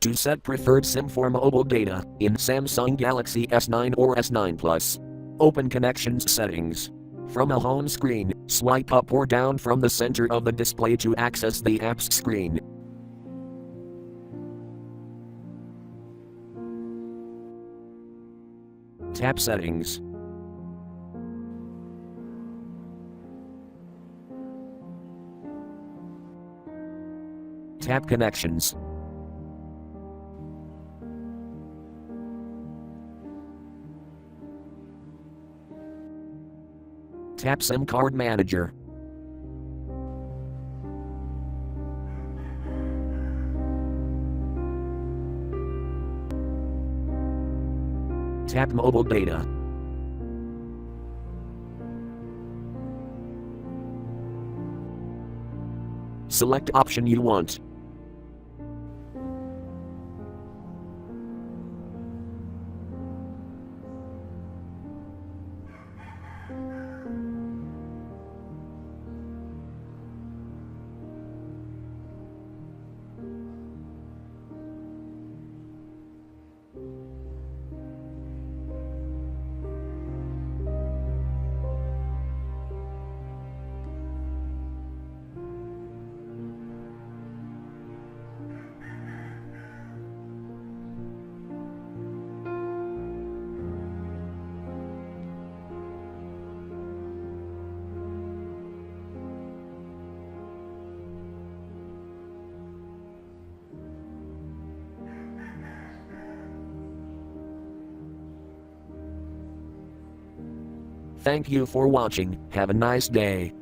to set preferred SIM for mobile data in Samsung Galaxy S9 or S9 Plus. Open Connections Settings. From a home screen, swipe up or down from the center of the display to access the apps screen. Tap Settings. Tap Connections. Tap SIM Card Manager. Tap Mobile Data. Select option you want. Thank you for watching. Have a nice day.